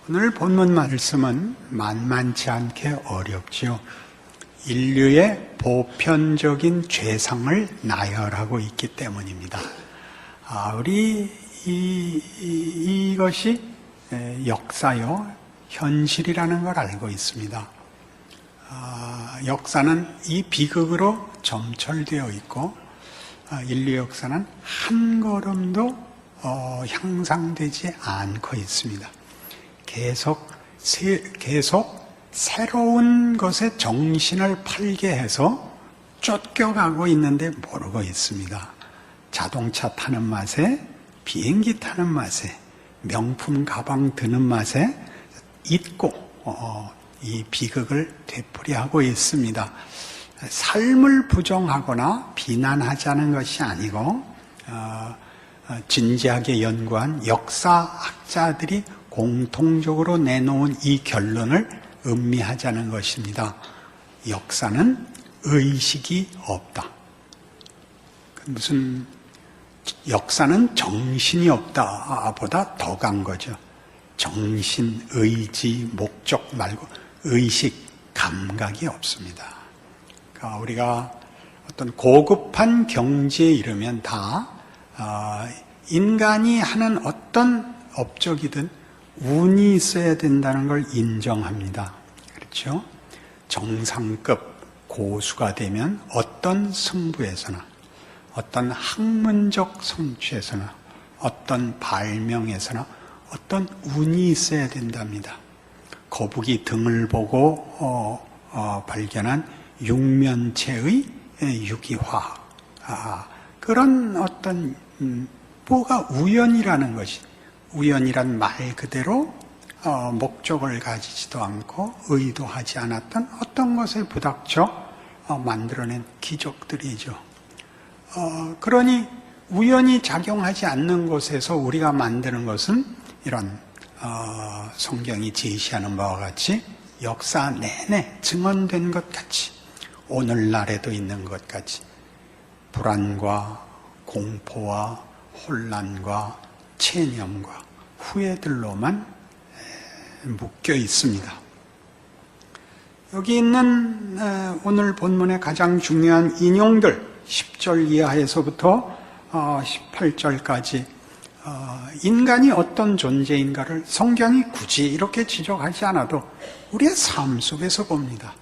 오늘 본문 말씀은 만만치 않게 어렵지요. 인류의 보편적인 죄상을 나열하고 있기 때문입니다. 우리 이것이 역사요, 현실이라는 걸 알고 있습니다. 역사는 이 비극으로 점철되어 있고, 인류 역사는 한 걸음도 향상되지 않고 있습니다. 계속 새로운 것에 정신을 팔게 해서 쫓겨가고 있는데 모르고 있습니다. 자동차 타는 맛에, 비행기 타는 맛에, 명품 가방 드는 맛에 잊고 이 비극을 되풀이하고 있습니다. 삶을 부정하거나 비난하자는 것이 아니고 진지하게 연구한 역사학자들이 공통적으로 내놓은 이 결론을 음미하자는 것입니다. 역사는 의식이 없다. 무슨 역사는 정신이 없다 보다 더 간 거죠. 정신, 의지, 목적 말고 의식, 감각이 없습니다. 그러니까 우리가 어떤 고급한 경지에 이르면 다 인간이 하는 어떤 업적이든 운이 있어야 된다는 걸 인정합니다. 그렇죠? 정상급 고수가 되면 어떤 승부에서나, 어떤 학문적 성취에서나, 어떤 발명에서나 어떤 운이 있어야 된답니다. 거북이 등을 보고 발견한 육면체의 유기화학, 그런 어떤 뭐가 우연이라는 것이, 우연이란 말 그대로 목적을 가지지도 않고 의도하지 않았던 어떤 것에 부닥쳐 만들어낸 기적들이죠. 그러니 우연히 작용하지 않는 곳에서 우리가 만드는 것은 이런 성경이 제시하는 바와 같이 역사 내내 증언된 것 같이, 오늘날에도 있는 것 같이 불안과 공포와 혼란과 체념과 후회들로만 묶여 있습니다. 여기 있는 오늘 본문의 가장 중요한 인용들, 10절 이하에서부터 18절까지 인간이 어떤 존재인가를 성경이 굳이 이렇게 지적하지 않아도 우리의 삶 속에서 봅니다.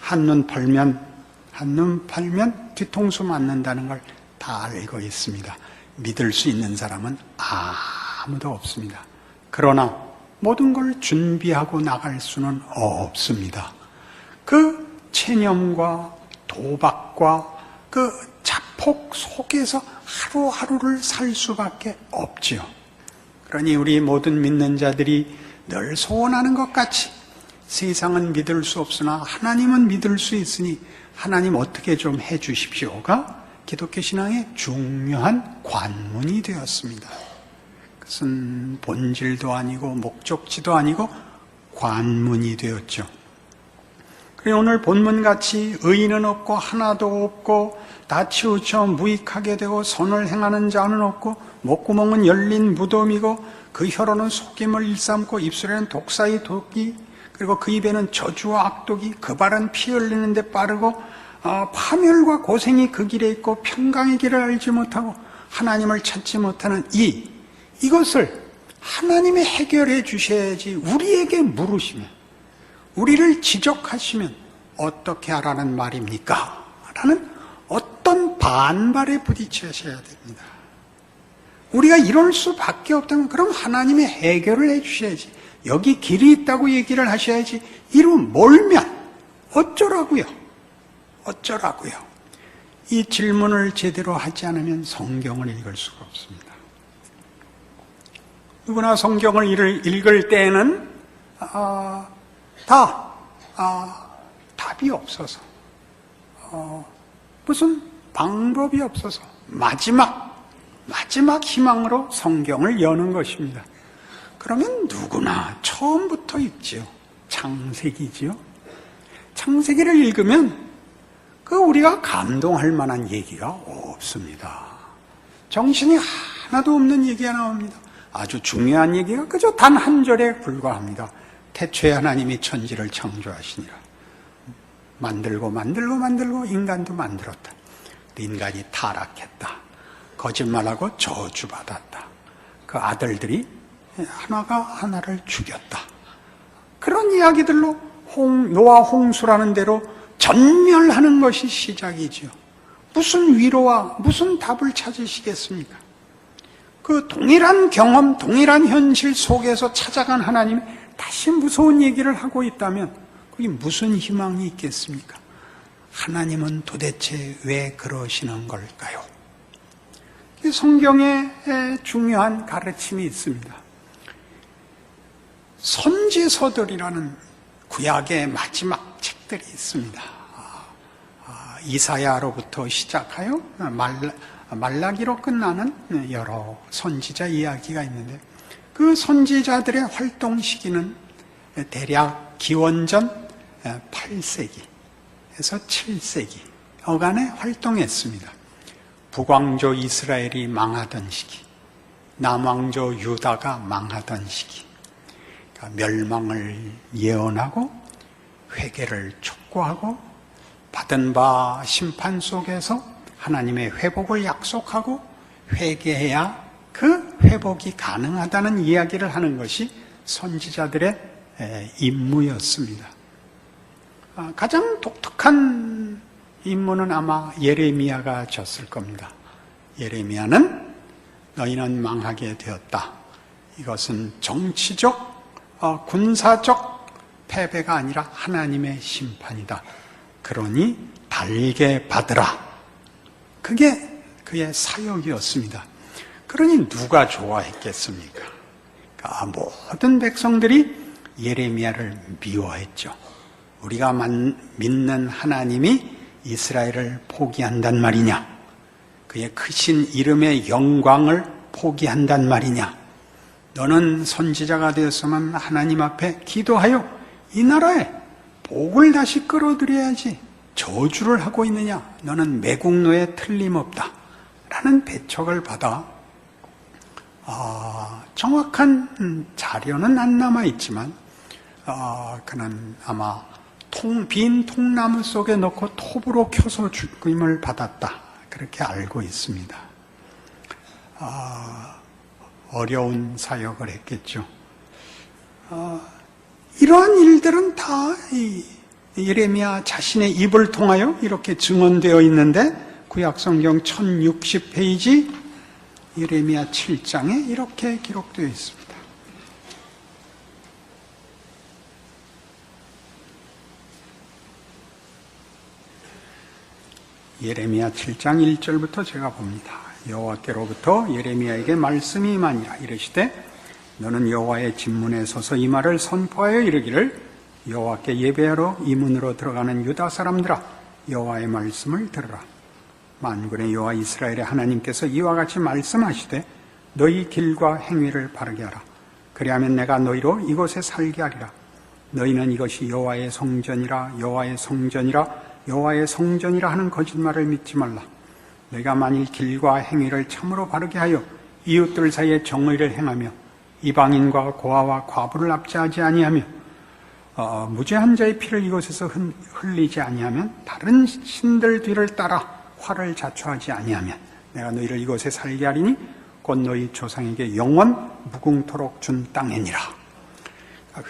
한눈 팔면 뒤통수 맞는다는 걸 다 알고 있습니다. 믿을 수 있는 사람은 아무도 없습니다. 그러나 모든 걸 준비하고 나갈 수는 없습니다. 그 체념과 도박과 그 자폭 속에서 하루하루를 살 수밖에 없지요. 그러니 우리 모든 믿는 자들이 늘 소원하는 것 같이 세상은 믿을 수 없으나 하나님은 믿을 수 있으니 하나님 어떻게 좀 해주십시오가 기독교 신앙의 중요한 관문이 되었습니다. 그것은 본질도 아니고 목적지도 아니고 관문이 되었죠. 그리고 오늘 본문같이 의인은 없고 하나도 없고 다 치우쳐 무익하게 되고 선을 행하는 자는 없고 목구멍은 열린 무덤이고 그 혀로는 속임을 일삼고 입술에는 독사의 독이, 그리고 그 입에는 저주와 악독이, 그 발은 피 흘리는 데 빠르고 파멸과 고생이 그 길에 있고 평강의 길을 알지 못하고 하나님을 찾지 못하는 이것을 하나님이 해결해 주셔야지. 우리에게 물으시면, 우리를 지적하시면 어떻게 하라는 말입니까? 라는 어떤 반발에 부딪히셔야 됩니다. 우리가 이럴 수밖에 없다면 그럼 하나님이 해결을 해 주셔야지. 여기 길이 있다고 얘기를 하셔야지. 이루 멀면 어쩌라고요? 이 질문을 제대로 하지 않으면 성경을 읽을 수가 없습니다. 누구나 성경을 읽을 때에는 답이 없어서, 무슨 방법이 없어서 마지막 희망으로 성경을 여는 것입니다. 그러면 누구나 처음부터 읽지요. 창세기지요. 창세기를 읽으면 우리가 감동할 만한 얘기가 없습니다. 정신이 하나도 없는 얘기가 나옵니다. 아주 중요한 얘기가 그저 단 한 절에 불과합니다. 태초에 하나님이 천지를 창조하시니라. 만들고 인간도 만들었다. 인간이 타락했다. 거짓말하고 저주받았다. 그 아들들이 하나가 하나를 죽였다. 그런 이야기들로 노아 홍수라는 대로 전멸하는 것이 시작이지요. 무슨 위로와 무슨 답을 찾으시겠습니까? 그 동일한 경험, 동일한 현실 속에서 찾아간 하나님이 다시 무서운 얘기를 하고 있다면 그게 무슨 희망이 있겠습니까? 하나님은 도대체 왜 그러시는 걸까요? 성경에 중요한 가르침이 있습니다. 선지서들이라는 구약의 마지막 책들이 있습니다. 이사야로부터 시작하여 말라기로 끝나는 여러 선지자 이야기가 있는데 그 선지자들의 활동 시기는 대략 기원전 8세기에서 7세기 어간에 활동했습니다. 북왕조 이스라엘이 망하던 시기, 남왕조 유다가 망하던 시기, 그러니까 멸망을 예언하고 회개를 촉구하고 받은 바 심판 속에서 하나님의 회복을 약속하고 회개해야 그 회복이 가능하다는 이야기를 하는 것이 선지자들의 임무였습니다. 가장 독특한 임무는 아마 예레미야가 졌을 겁니다. 예레미야는 너희는 망하게 되었다. 이것은 정치적, 군사적 패배가 아니라 하나님의 심판이다. 그러니 달게 받으라. 그게 그의 사역이었습니다. 그러니 누가 좋아했겠습니까? 모든 백성들이 예레미야를 미워했죠. 우리가 믿는 하나님이 이스라엘을 포기한단 말이냐? 그의 크신 이름의 영광을 포기한단 말이냐? 너는 선지자가 되었으면 하나님 앞에 기도하여 이 나라에 복을 다시 끌어들여야지 저주를 하고 있느냐? 너는 매국노에 틀림없다. 라는 배척을 받아 정확한 자료는 안 남아있지만 그는 아마 빈 통나무 속에 넣고 톱으로 켜서 죽임을 받았다. 그렇게 알고 있습니다. 어려운 사역을 했겠죠. 이러한 일들은 다 예레미야 자신의 입을 통하여 이렇게 증언되어 있는데 구약성경 1060페이지 예레미야 7장에 이렇게 기록되어 있습니다. 예레미야 7장 1절부터 제가 봅니다. 여호와께로부터 예레미야에게 말씀이 임하니라. 이르시되 너는 여호와의 진문에 서서 이 말을 선포하여 이르기를 여호와께 예배하러 이 문으로 들어가는 유다 사람들아 여호와의 말씀을 들으라. 만군의 여호와 이스라엘의 하나님께서 이와 같이 말씀하시되 너희 길과 행위를 바르게 하라. 그리하면 내가 너희로 이곳에 살게 하리라. 너희는 이것이 여호와의 성전이라 여호와의 성전이라 여호와의 성전이라 하는 거짓말을 믿지 말라. 너희가 만일 길과 행위를 참으로 바르게 하여 이웃들 사이에 정의를 행하며 이방인과 고아와 과부를 압제하지 아니하며 무죄한 자의 피를 이곳에서 흘리지 아니하면 다른 신들 뒤를 따라 화를 자초하지 아니하면 내가 너희를 이곳에 살게 하리니 곧 너희 조상에게 영원 무궁토록 준 땅이니라.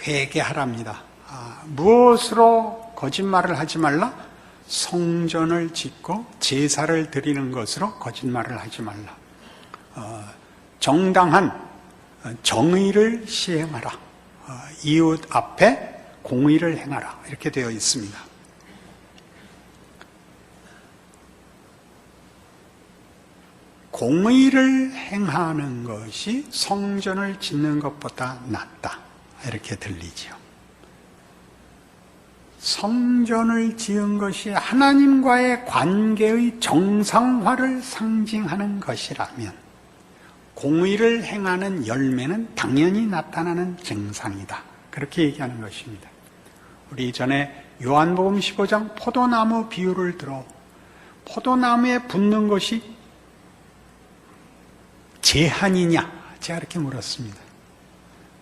회개하랍니다. 무엇으로 거짓말을 하지 말라? 성전을 짓고 제사를 드리는 것으로 거짓말을 하지 말라. 정당한 정의를 시행하라. 이웃 앞에 공의를 행하라. 이렇게 되어 있습니다. 공의를 행하는 것이 성전을 짓는 것보다 낫다. 이렇게 들리지요. 성전을 지은 것이 하나님과의 관계의 정상화를 상징하는 것이라면 공의를 행하는 열매는 당연히 나타나는 증상이다. 그렇게 얘기하는 것입니다. 우리 이전에 요한복음 15장 포도나무 비유를 들어 포도나무에 붙는 것이 제한이냐 제가 이렇게 물었습니다.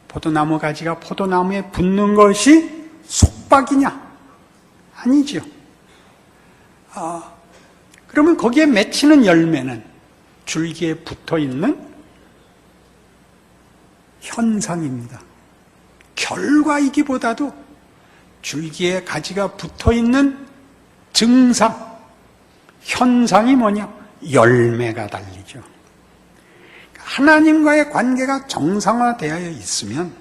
포도나무 가지가 포도나무에 붙는 것이 속박이냐? 아니죠. 그러면 거기에 맺히는 열매는 줄기에 붙어있는 현상입니다. 결과이기보다도 줄기에 가지가 붙어있는 증상, 현상이 뭐냐? 열매가 달리죠. 하나님과의 관계가 정상화되어 있으면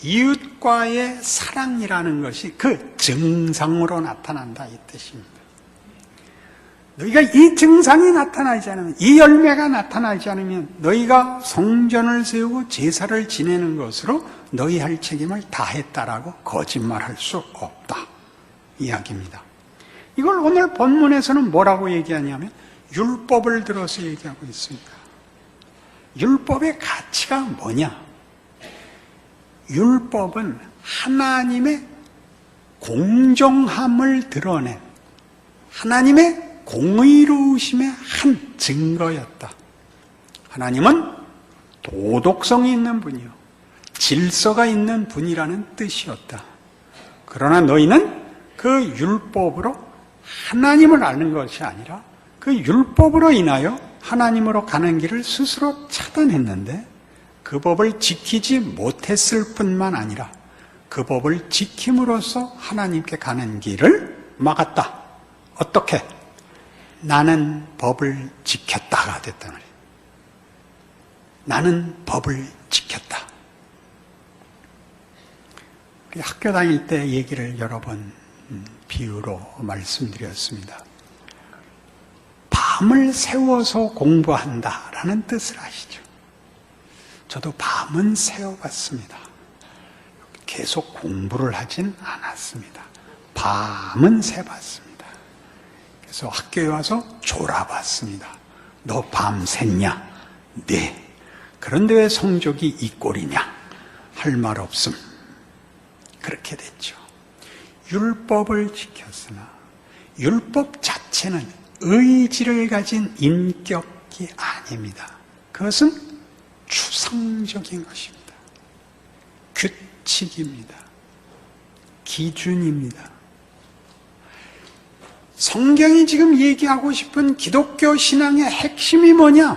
이웃과의 사랑이라는 것이 그 증상으로 나타난다 이 뜻입니다. 너희가 이 증상이 나타나지 않으면, 이 열매가 나타나지 않으면 너희가 성전을 세우고 제사를 지내는 것으로 너희 할 책임을 다했다라고 거짓말할 수 없다 이야기입니다. 이걸 오늘 본문에서는 뭐라고 얘기하냐면 율법을 들어서 얘기하고 있습니다. 율법의 가치가 뭐냐? 율법은 하나님의 공정함을 드러낸 하나님의 공의로우심의 한 증거였다. 하나님은 도덕성이 있는 분이요, 질서가 있는 분이라는 뜻이었다. 그러나 너희는 그 율법으로 하나님을 아는 것이 아니라 그 율법으로 인하여 하나님으로 가는 길을 스스로 차단했는데, 그 법을 지키지 못했을 뿐만 아니라 그 법을 지킴으로써 하나님께 가는 길을 막았다. 어떻게? 나는 법을 지켰다가 됐단 말이에요. 나는 법을 지켰다. 학교 다닐 때 얘기를 여러 번 비유로 말씀드렸습니다. 밤을 새워서 공부한다라는 뜻을 아시죠? 저도 밤은 새워봤습니다. 계속 공부를 하진 않았습니다. 밤은 새봤습니다. 그래서 학교에 와서 졸아봤습니다. 너 밤 샜냐? 네. 그런데 왜 성적이 이 꼴이냐? 할 말 없음. 그렇게 됐죠. 율법을 지켰으나 율법 자체는 의지를 가진 인격이 아닙니다. 그것은 추상적인 것입니다. 규칙입니다. 기준입니다. 성경이 지금 얘기하고 싶은 기독교 신앙의 핵심이 뭐냐?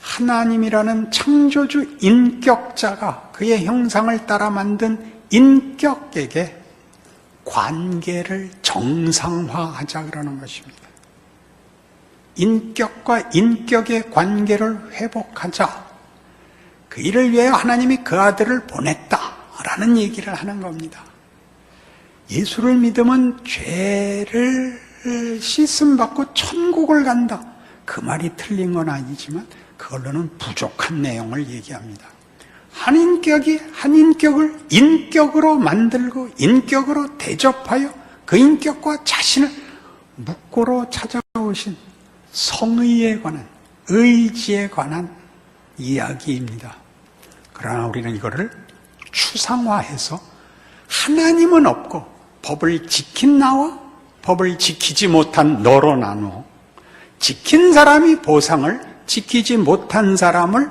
하나님이라는 창조주 인격자가 그의 형상을 따라 만든 인격에게 관계를 정상화하자 그러는 것입니다. 인격과 인격의 관계를 회복하자. 그 일을 위해 하나님이 그 아들을 보냈다라는 얘기를 하는 겁니다. 예수를 믿으면 죄를 씻음받고 천국을 간다. 그 말이 틀린 건 아니지만 그걸로는 부족한 내용을 얘기합니다. 한 인격이 한 인격을 인격으로 만들고 인격으로 대접하여 그 인격과 자신을 묵고로 찾아오신 성의에 관한, 의지에 관한 이야기입니다. 그러나 우리는 이거를 추상화해서 하나님은 없고 법을 지킨 나와 법을 지키지 못한 너로 나누어 지킨 사람이 보상을, 지키지 못한 사람을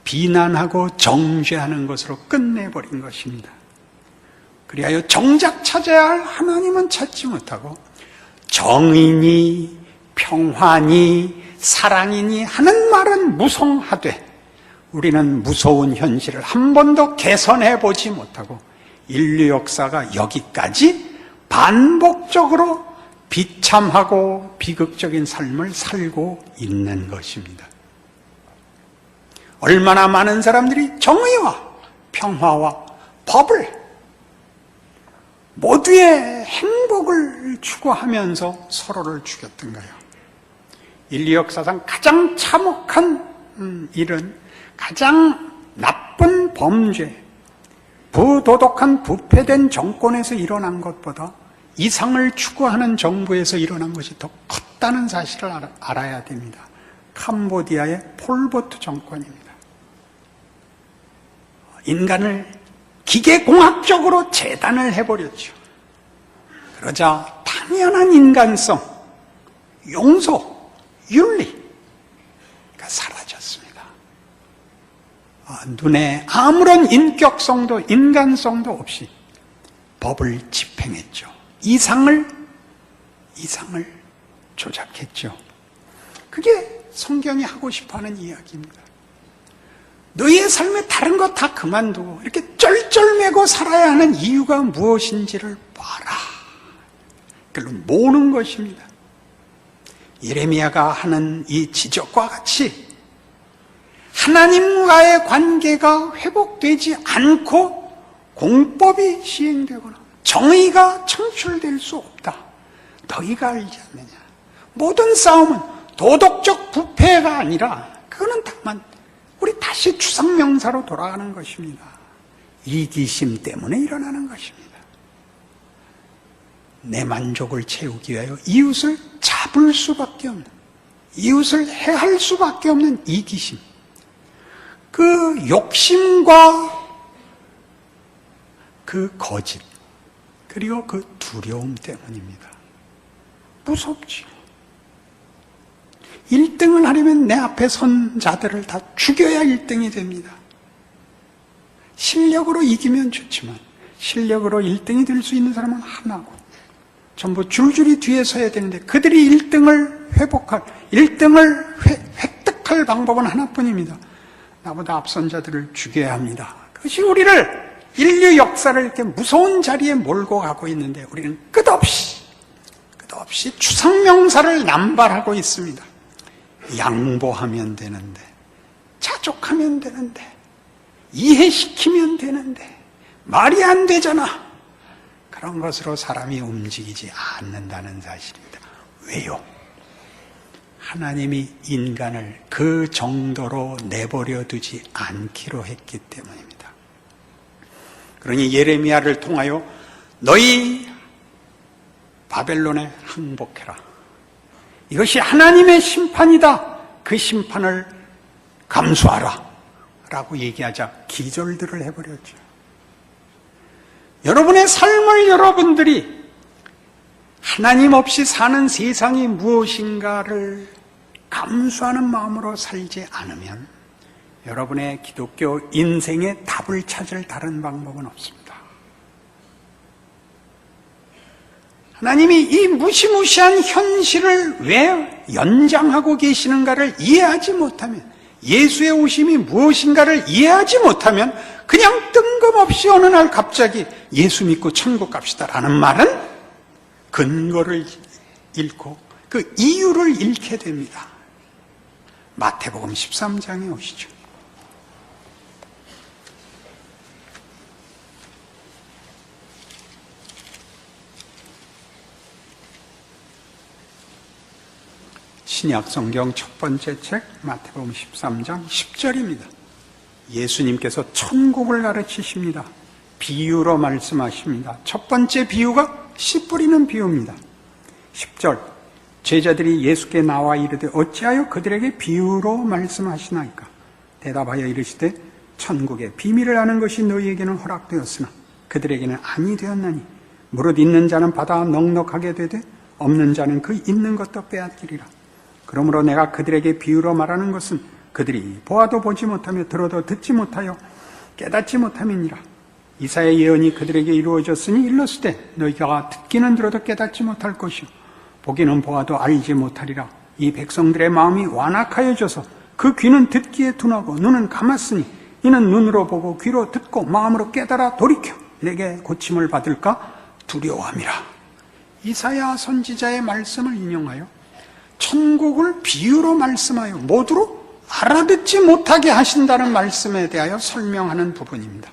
비난하고 정죄하는 것으로 끝내버린 것입니다. 그리하여 정작 찾아야 할 하나님은 찾지 못하고 정의니 평화니 사랑이니 하는 말은 무성하되 우리는 무서운 현실을 한 번도 개선해 보지 못하고 인류 역사가 여기까지 반복적으로 비참하고 비극적인 삶을 살고 있는 것입니다. 얼마나 많은 사람들이 정의와 평화와 법을, 모두의 행복을 추구하면서 서로를 죽였던가요? 인류 역사상 가장 참혹한 일은, 가장 나쁜 범죄, 부도덕한 부패된 정권에서 일어난 것보다 이상을 추구하는 정부에서 일어난 것이 더 컸다는 사실을 알아야 됩니다. 캄보디아의 폴포트 정권입니다. 인간을 기계공학적으로 재단을 해버렸죠. 그러자 당연한 인간성, 용서, 윤리가 사라졌습니다. 눈에 아무런 인격성도 인간성도 없이 법을 집행했죠. 이상을 조작했죠. 그게 성경이 하고 싶어하는 이야기입니다. 너희의 삶에 다른 거 다 그만두고 이렇게 쩔쩔매고 살아야 하는 이유가 무엇인지를 봐라. 그걸 모으는 것입니다. 예레미야가 하는 이 지적과 같이 하나님과의 관계가 회복되지 않고 공법이 시행되거나 정의가 창출될 수 없다. 너희가 알지 않느냐. 모든 싸움은 도덕적 부패가 아니라 그거는 다만 우리 다시 추상명사로 돌아가는 것입니다. 이기심 때문에 일어나는 것입니다. 내 만족을 채우기 위하여 이웃을 잡을 수밖에 없는, 이웃을 해할 수밖에 없는 이기심, 그 욕심과 그 거짓, 그리고 그 두려움 때문입니다. 무섭지요. 1등을 하려면 내 앞에 선 자들을 다 죽여야 1등이 됩니다. 실력으로 이기면 좋지만 실력으로 1등이 될 수 있는 사람은 하나고 전부 줄줄이 뒤에 서야 되는데 그들이 1등을 회복할, 1등을 획득할 방법은 하나뿐입니다. 나보다 앞선 자들을 죽여야 합니다. 그것이 우리를 인류 역사를 이렇게 무서운 자리에 몰고 가고 있는데 우리는 끝없이 추상명사를 남발하고 있습니다. 양보하면 되는데, 자족하면 되는데, 이해시키면 되는데 말이 안 되잖아. 그런 것으로 사람이 움직이지 않는다는 사실입니다. 왜요? 하나님이 인간을 그 정도로 내버려 두지 않기로 했기 때문입니다. 그러니 예레미야를 통하여 너희 바벨론에 항복해라. 이것이 하나님의 심판이다. 그 심판을 감수하라. 라고 얘기하자 기절들을 해버렸죠. 여러분의 삶을 여러분들이 하나님 없이 사는 세상이 무엇인가를 감수하는 마음으로 살지 않으면 여러분의 기독교 인생의 답을 찾을 다른 방법은 없습니다. 하나님이 이 무시무시한 현실을 왜 연장하고 계시는가를 이해하지 못하면, 예수의 오심이 무엇인가를 이해하지 못하면 그냥 뜬금없이 어느 날 갑자기 예수 믿고 천국 갑시다라는 말은 근거를 잃고 그 이유를 잃게 됩니다. 마태복음 13장에 오시죠. 신약 성경 첫 번째 책 마태복음 13장 10절입니다. 예수님께서 천국을 가르치십니다. 비유로 말씀하십니다. 첫 번째 비유가 씨 뿌리는 비유입니다. 10절 제자들이 예수께 나와 이르되 어찌하여 그들에게 비유로 말씀하시나이까? 대답하여 이르시되 천국의 비밀을 아는 것이 너희에게는 허락되었으나 그들에게는 아니 되었나니 무릇 있는 자는 받아 넉넉하게 되되 없는 자는 그 있는 것도 빼앗기리라. 그러므로 내가 그들에게 비유로 말하는 것은 그들이 보아도 보지 못하며 들어도 듣지 못하여 깨닫지 못함이니라. 이사야 예언이 그들에게 이루어졌으니 일렀으되 너희가 듣기는 들어도 깨닫지 못할 것이요 보기는 보아도 알지 못하리라. 이 백성들의 마음이 완악하여져서 그 귀는 듣기에 둔하고 눈은 감았으니 이는 눈으로 보고 귀로 듣고 마음으로 깨달아 돌이켜 내게 고침을 받을까 두려워함이라. 이사야 선지자의 말씀을 인용하여 천국을 비유로 말씀하여 모두로 알아듣지 못하게 하신다는 말씀에 대하여 설명하는 부분입니다.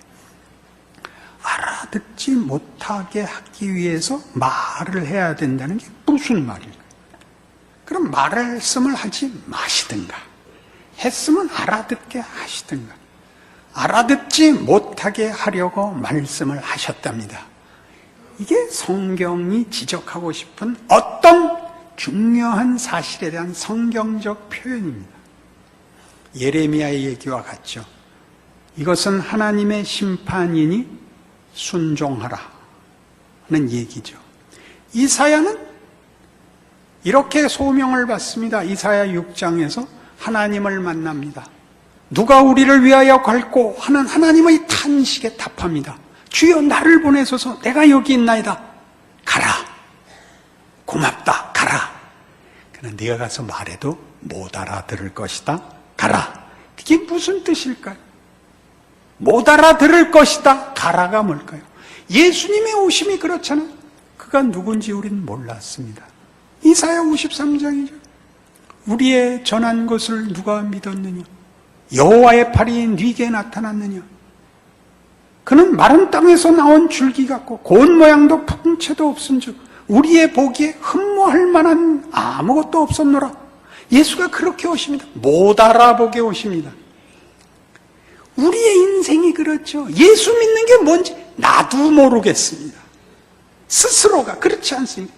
알아듣지 못하게 하기 위해서 말을 해야 된다는 게 무슨 말일까요? 그럼 말씀을 하지 마시든가 했으면 알아듣게 하시든가 알아듣지 못하게 하려고 말씀을 하셨답니다. 이게 성경이 지적하고 싶은 어떤 중요한 사실에 대한 성경적 표현입니다. 예레미야의 얘기와 같죠. 이것은 하나님의 심판이니 순종하라 하는 얘기죠. 이사야는 이렇게 소명을 받습니다. 이사야 6장에서 하나님을 만납니다. 누가 우리를 위하여 갈고 하는 하나님의 탄식에 답합니다. 주여 나를 보내소서. 내가 여기 있나이다. 가라. 고맙다. 가라. 그러나 네가 가서 말해도 못 알아들을 것이다. 가라. 그게 무슨 뜻일까요? 못 알아들을 것이다. 가라가 뭘까요? 예수님의 오심이 그렇잖아요. 그가 누군지 우리는 몰랐습니다. 이사야 53장이죠. 우리의 전한 것을 누가 믿었느냐? 여호와의 팔이 네게 나타났느냐? 그는 마른 땅에서 나온 줄기 같고 고운 모양도 풍채도 없은즉 우리의 보기에 흠모할 만한 아무것도 없었노라. 예수가 그렇게 오십니다. 못 알아보게 오십니다. 우리의 인생이 그렇죠. 예수 믿는 게 뭔지 나도 모르겠습니다. 스스로가 그렇지 않습니까?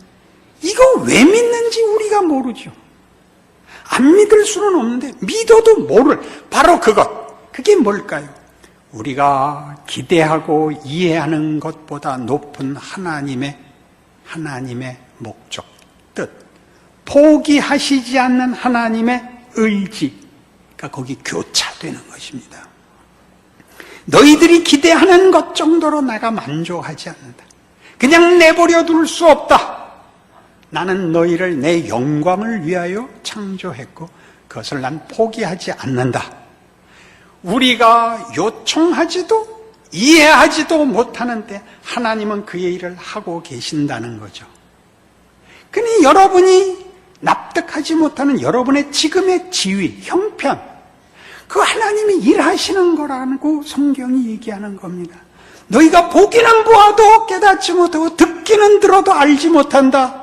이거 왜 믿는지 우리가 모르죠. 안 믿을 수는 없는데 믿어도 모를 바로 그것. 그게 뭘까요? 우리가 기대하고 이해하는 것보다 높은 하나님의 목적, 뜻, 포기하시지 않는 하나님의 의지가 거기 교차되는 것입니다. 너희들이 기대하는 것 정도로 내가 만족하지 않는다. 그냥 내버려 둘 수 없다. 나는 너희를 내 영광을 위하여 창조했고 그것을 난 포기하지 않는다. 우리가 요청하지도 이해하지도 못하는 때 하나님은 그의 일을 하고 계신다는 거죠. 그러니 여러분이 납득하지 못하는 여러분의 지금의 지위, 형편, 그 하나님이 일하시는 거라고 성경이 얘기하는 겁니다. 너희가 보기는 보아도 깨닫지 못하고 듣기는 들어도 알지 못한다.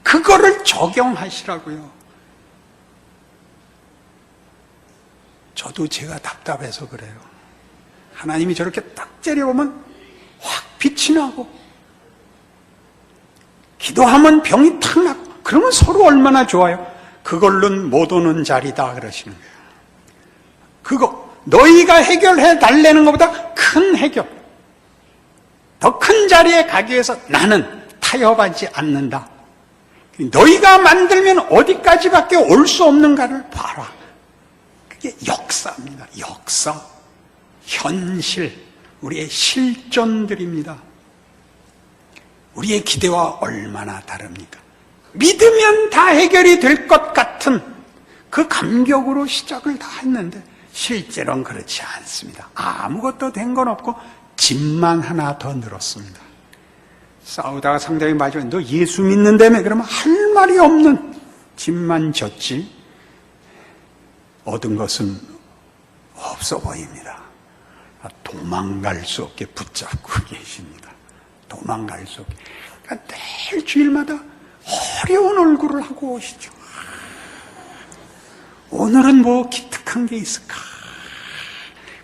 그거를 적용하시라고요. 저도 제가 답답해서 그래요. 하나님이 저렇게 딱 째려보면 확 빛이 나고 기도하면 병이 탁 나고 그러면 서로 얼마나 좋아요. 그걸로는 못 오는 자리다 그러시는 거예요. 그거 너희가 해결해 달래는 것보다 큰 해결, 더 큰 자리에 가기 위해서 나는 타협하지 않는다. 너희가 만들면 어디까지밖에 올 수 없는가를 봐라. 그게 역사입니다. 역사, 현실, 우리의 실존들입니다. 우리의 기대와 얼마나 다릅니까? 믿으면 다 해결이 될 것 같은 그 감격으로 시작을 다 했는데 실제로는 그렇지 않습니다. 아무것도 된 건 없고 짐만 하나 더 늘었습니다. 싸우다가 상대방이 마지막에 너 예수 믿는다며? 그러면 할 말이 없는 짐만 졌지 얻은 것은 없어 보입니다. 도망갈 수 없게 붙잡고 계십니다. 도망갈 수 없게. 그러니까 매일 주일마다 어려운 얼굴을 하고 오시죠. 오늘은 뭐 기특한 게 있을까?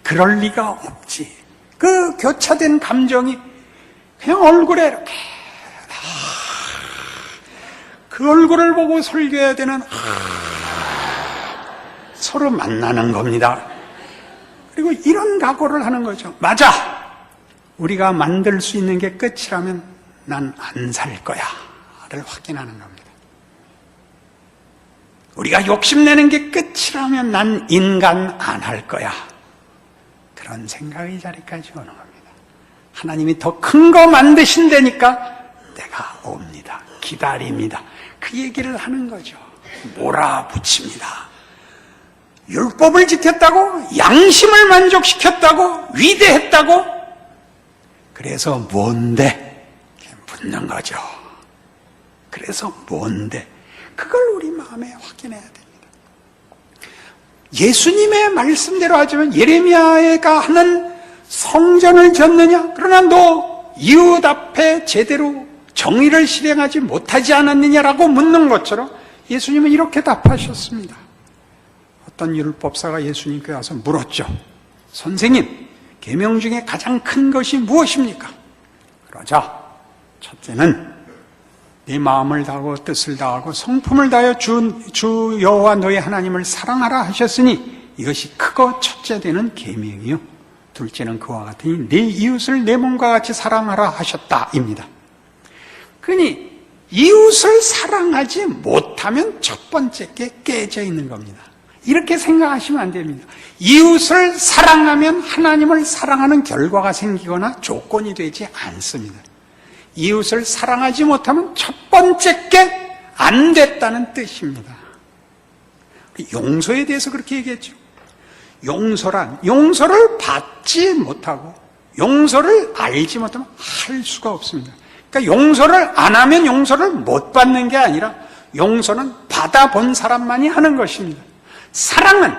그럴 리가 없지. 그 교차된 감정이 그냥 얼굴에 이렇게 그 얼굴을 보고 설교해야 되는 서로 만나는 겁니다. 그리고 이런 각오를 하는 거죠. 맞아. 우리가 만들 수 있는 게 끝이라면 난 안 살 거야 를 확인하는 겁니다. 우리가 욕심내는 게 끝이라면 난 인간 안 할 거야. 그런 생각이 자리까지 오는 겁니다. 하나님이 더 큰 거 만드신다니까 내가 옵니다. 기다립니다. 그 얘기를 하는 거죠. 몰아붙입니다. 율법을 지켰다고? 양심을 만족시켰다고? 위대했다고? 그래서 뭔데? 묻는 거죠. 그래서 뭔데? 그걸 우리 마음에 확인해야 됩니다. 예수님의 말씀대로 하자면 예레미야가 하는 성전을 짓느냐? 그러나 너 이웃 앞에 제대로 정의를 실행하지 못하지 않았느냐라고 묻는 것처럼 예수님은 이렇게 답하셨습니다. 어떤 율법사가 예수님께 와서 물었죠. 선생님, 계명 중에 가장 큰 것이 무엇입니까? 그러자 첫째는 네 마음을 다하고 뜻을 다하고 성품을 다하여 주 여호와 너의 하나님을 사랑하라 하셨으니 이것이 크고 첫째 되는 계명이요. 둘째는 그와 같으니 네 이웃을 내 몸과 같이 사랑하라 하셨다입니다. 그러니 이웃을 사랑하지 못하면 첫 번째 게 깨져 있는 겁니다. 이렇게 생각하시면 안 됩니다. 이웃을 사랑하면 하나님을 사랑하는 결과가 생기거나 조건이 되지 않습니다. 이웃을 사랑하지 못하면 첫 번째 게 안 됐다는 뜻입니다. 용서에 대해서 그렇게 얘기했죠. 용서를 받지 못하고 용서를 알지 못하면 할 수가 없습니다. 그러니까 용서를 안 하면 용서를 못 받는 게 아니라 용서는 받아본 사람만이 하는 것입니다. 사랑을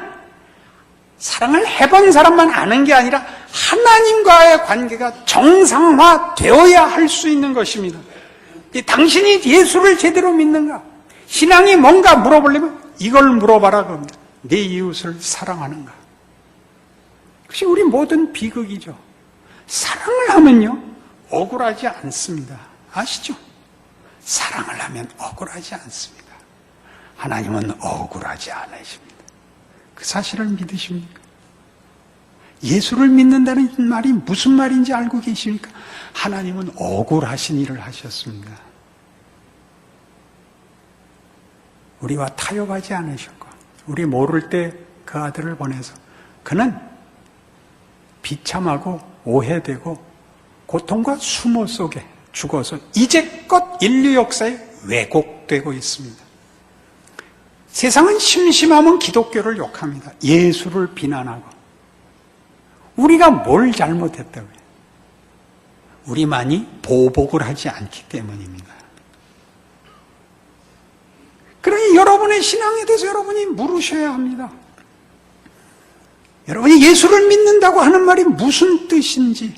해본 사람만 아는 게 아니라 하나님과의 관계가 정상화되어야 할 수 있는 것입니다. 당신이 예수를 제대로 믿는가? 신앙이 뭔가 물어보려면 이걸 물어봐라 그럽니다. 내 이웃을 사랑하는가? 그것이 우리 모든 비극이죠. 사랑을 하면요 억울하지 않습니다. 아시죠? 사랑을 하면 억울하지 않습니다. 하나님은 억울하지 않으십니다. 그 사실을 믿으십니까? 예수를 믿는다는 말이 무슨 말인지 알고 계십니까? 하나님은 억울하신 일을 하셨습니다. 우리와 타협하지 않으셨고, 우리 모를 때 그 아들을 보내서 그는 비참하고 오해되고 고통과 수모 속에 죽어서 이제껏 인류 역사에 왜곡되고 있습니다. 세상은 심심하면 기독교를 욕합니다. 예수를 비난하고. 우리가 뭘 잘못했다고요? 우리만이 보복을 하지 않기 때문입니다. 그러니 여러분의 신앙에 대해서 여러분이 물으셔야 합니다. 여러분이 예수를 믿는다고 하는 말이 무슨 뜻인지,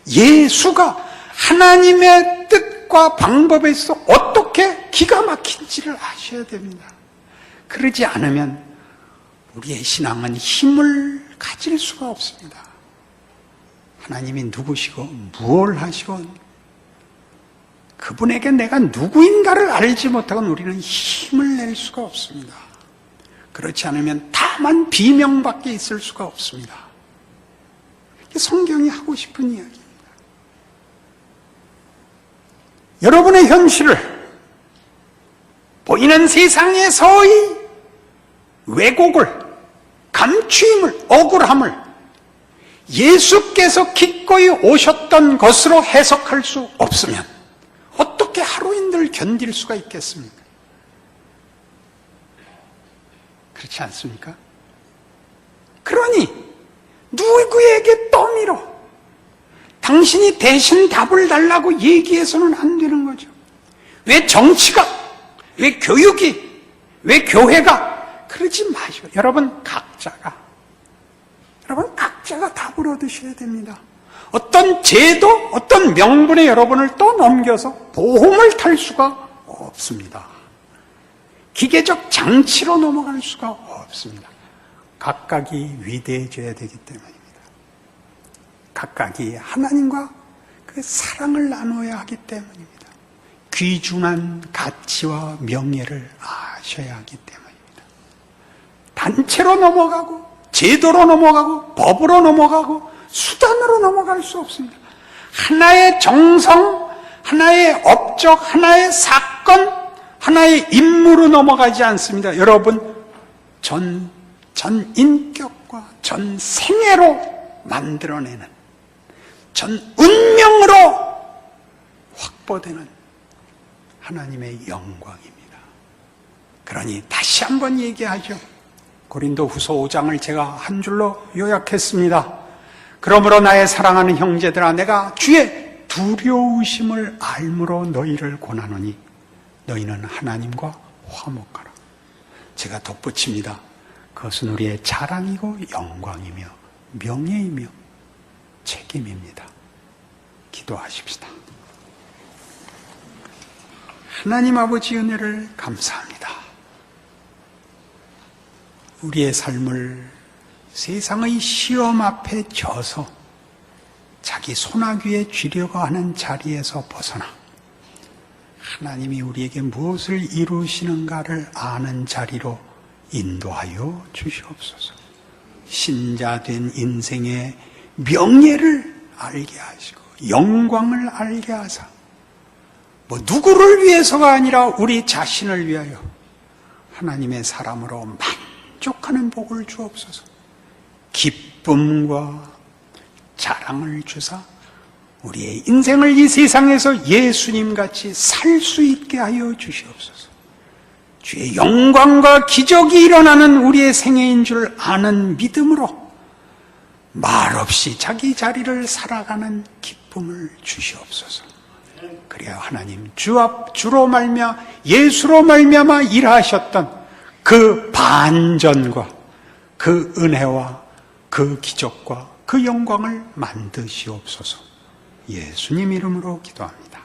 예수가 하나님의 뜻과 방법에서 어떻게 기가 막힌지를 아셔야 됩니다. 그러지 않으면 우리의 신앙은 힘을 가질 수가 없습니다. 하나님이 누구시고 무엇을 하시고 그분에게 내가 누구인가를 알지 못하고는 우리는 힘을 낼 수가 없습니다. 그렇지 않으면 다만 비명밖에 있을 수가 없습니다. 이게 성경이 하고 싶은 이야기입니다. 여러분의 현실을 보이는 세상에서의 왜곡을, 감추임을, 억울함을 예수께서 기꺼이 오셨던 것으로 해석할 수 없으면 어떻게 하루인들 견딜 수가 있겠습니까? 그렇지 않습니까? 그러니 누구에게 떠밀어 당신이 대신 답을 달라고 얘기해서는 안 되는 거죠. 왜 정치가, 왜 교육이, 왜 교회가 그러지 마시고 여러분 각자가 답을 얻으셔야 됩니다. 어떤 제도, 어떤 명분에 여러분을 또 넘겨서 보험을 탈 수가 없습니다. 기계적 장치로 넘어갈 수가 없습니다. 각각이 위대해져야 되기 때문입니다. 각각이 하나님과 그 사랑을 나눠야 하기 때문입니다. 귀중한 가치와 명예를 아셔야 하기 때문입니다. 단체로 넘어가고 제도로 넘어가고 법으로 넘어가고 수단으로 넘어갈 수 없습니다. 하나의 정성, 하나의 업적, 하나의 사건, 하나의 인물로 넘어가지 않습니다. 여러분, 전 인격과 전 생애로 만들어내는, 전 운명으로 확보되는 하나님의 영광입니다. 그러니 다시 한번 얘기하죠. 고린도후서 5장을 제가 한 줄로 요약했습니다. 그러므로 나의 사랑하는 형제들아, 내가 주의 두려우심을 알므로 너희를 권하노니 너희는 하나님과 화목하라. 제가 덧붙입니다. 그것은 우리의 자랑이고 영광이며 명예이며 책임입니다. 기도하십시다. 하나님 아버지 은혜를 감사합니다. 우리의 삶을 세상의 시험 앞에 져서 자기 소나귀에 쥐려고 하는 자리에서 벗어나 하나님이 우리에게 무엇을 이루시는가를 아는 자리로 인도하여 주시옵소서. 신자된 인생의 명예를 알게 하시고 영광을 알게 하사 누구를 위해서가 아니라 우리 자신을 위하여 하나님의 사람으로 만족하는 복을 주옵소서. 기쁨과 자랑을 주사 우리의 인생을 이 세상에서 예수님같이 살 수 있게 하여 주시옵소서. 주의 영광과 기적이 일어나는 우리의 생애인 줄 아는 믿음으로 말없이 자기 자리를 살아가는 기쁨을 주시옵소서. 그래야 하나님 주로 말미암아 예수로 말미암아 일하셨던 그 반전과 그 은혜와 그 기적과 그 영광을 만드시옵소서. 예수님 이름으로 기도합니다.